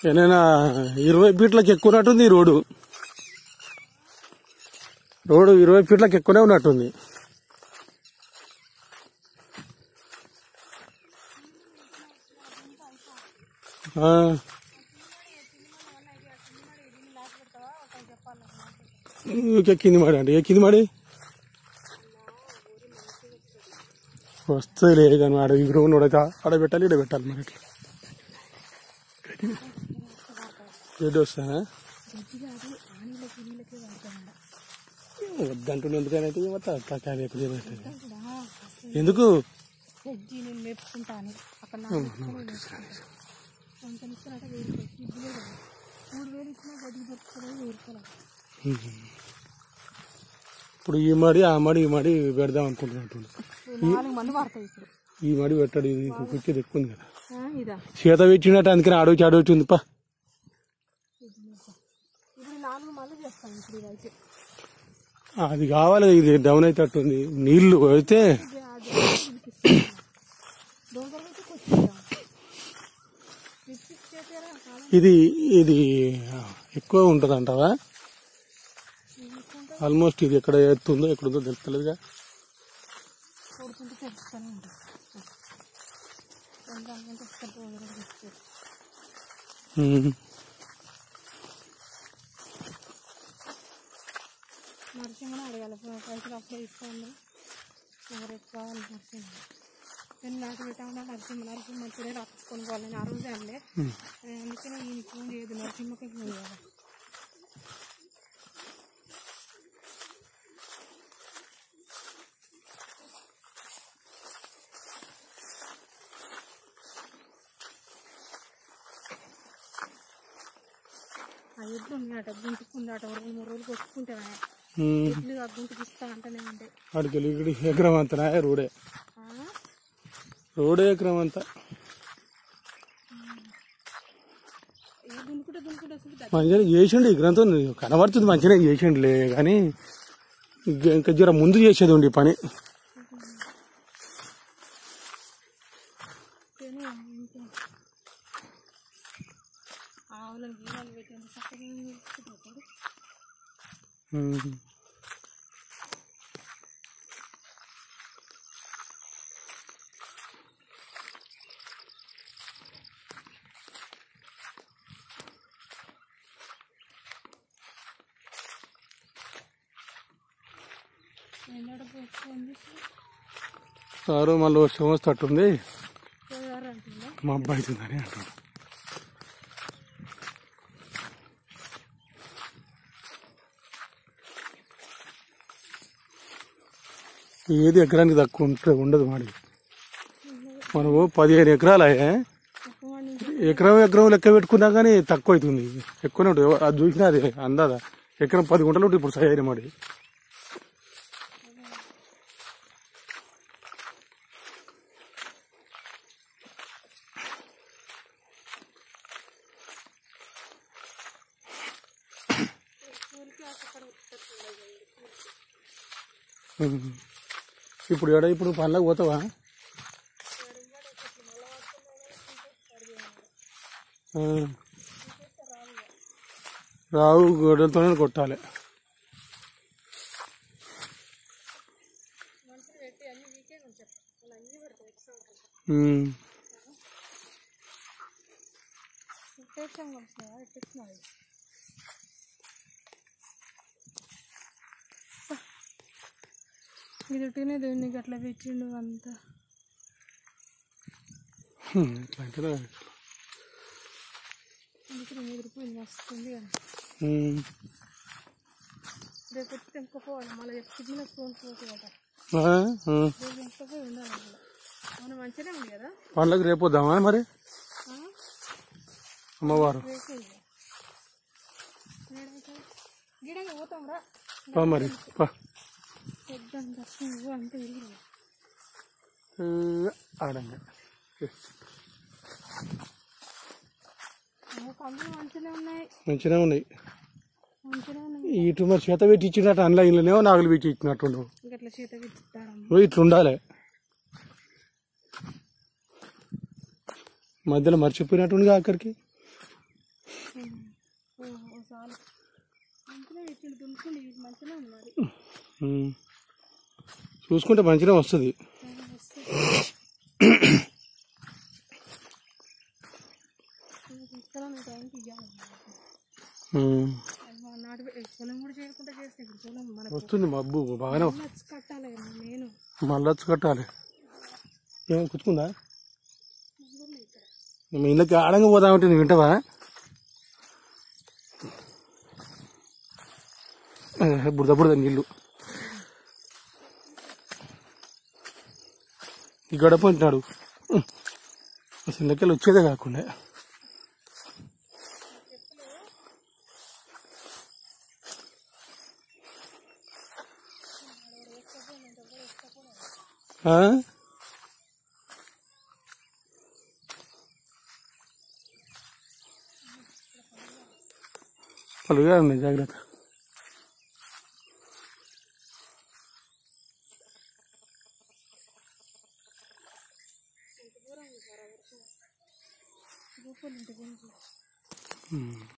ఏదైనా 20 ఫీట్లకు ఎక్కువనట్టుంది ఈ రోడ్డు 20 ఫీట్లకు ఎక్కువనే ఉన్నట్టుంది. కింది మాడి అంటే ఏ కింది మాడి వస్తుంది లేదు కానీ ఆడ ఈ గ్రౌండ్ ఆడ పెట్టాలి ఇక్కడ పెట్టాలి మరి ఎటు వస్తానా వద్దంటుండే ఎందుకైనా ఎందుకు ఇప్పుడు ఈ మడి ఆ మడి ఈ మడి పెడదాం అనుకుంటున్నట్టు ఈ మడి పెట్టాడు ఇది కుక్కేది ఎక్కువ ఉంది కదా చేత పెట్టినట్టు అందుకని ఆడొచ్చి ఉంది పా అది కావాలి ఇది డౌన్ అయితేట్టుంది నీళ్లు అయితే ఇది ఇది ఎక్కువ ఉంటది అంటావా ఆల్మోస్ట్ ఇది ఎక్కడ ఎత్తుందో ఎక్కడుందో తెలుస్తలేదుగా నరసింహని అడగాలి పైసలు అప్పుడే ఇస్తాను ఎవరికి కావాలి నరసింహ నేను నాకు పెట్టామన్నా నరసింహ ఇప్పుడే రాసుకొని పోవాలని ఆ రోజే అండి అందుకనే ఈయన ఫోన్ చేయదు నరసింహకి ఫోన్ చేయాలి. ఆ ఎడ్లు ఉన్నాయట గుంటుకుందాట 2-3 రోజులు కొట్టుకుంటావా ఎడ్లు ఆ గుంటుకు ఇస్తా అంటనే ఉంటాయి అడిగి ఎకరం అంతా రోడే ఎకరం అంతా మంచిగా చేసిండు ఈ గ్రంథం కనబడుతుంది మంచిగా చేసిండులే కానీ ఇంకా జర ముందు చేసేది ఉండి పని ఆవులను గీయాలు పెట్టండి చక్కగా సారు మళ్ళీ వర్షం వస్తట్టుంది మా అబ్బాయి అవుతుందని అంటున్నాడు. ఏది ఎకరానికి తక్కువ ఉండదు మాడి మనము 15 ఎకరాలు ఎకరం లెక్క పెట్టుకున్నా కానీ తక్కువ అవుతుంది ఎక్కువనే ఉంటుంది అది చూసినా అది అందాదా ఎకరం 10 గుంటలు ఉంటుంది ఇప్పుడు సైడ్ మాడి ఇప్పుడు ఇప్పుడు పనులకు పోతావా రావు గొడ్డలతోనే కొట్టాలి ఇదినే దేవుని అట్లా పెట్టిండు అంతా అందుకే ఎదిరిపోయింది వస్తుంది కదా రేపు తెంపుకోవాలి మళ్ళీ సిగ్నల్ ఫోన్ పోతుంది కదా రేపు ఎంతపోయి ఉండాలి మనం మంచిగా ఉంది కదా పండ్లకు రేపు వద్దామా మరి అమ్మవారు గిడంగా పోతాం రా మరి అంతే ఆడంగా మంచిగా ఉన్నాయి ఇటు మరి చేత పెట్టి ఇచ్చినట్టు ఆన్లైన్లోనేమో నాగులు పెట్టి ఇచ్చినట్టు ఇట్లుండాలి మధ్యలో మర్చిపోయినట్టుండగా అక్కడికి ఒకసారి మంచిగా ఇచ్చిండు దున్నుకుండి మంచిగా ఉన్నది. చూసుకుంటే మంచిగా వస్తుంది. వస్తుంది మబ్బు బాగానే కట్టాలి నేను మళ్ళీ వచ్చి కట్టాలి. ఏమైనా కుచ్చుకుందా? మీ ఇళ్ళకి ఆడంగా పోదామంటే నువ్వు వింటావా? బురద బురద నీళ్ళు ఈ గడప అంటున్నాడు. అసలు ఇళ్ళకెళ్ళి వచ్చేదే కాకుండా పలుగా ఉన్నాయి, జాగ్రత్త.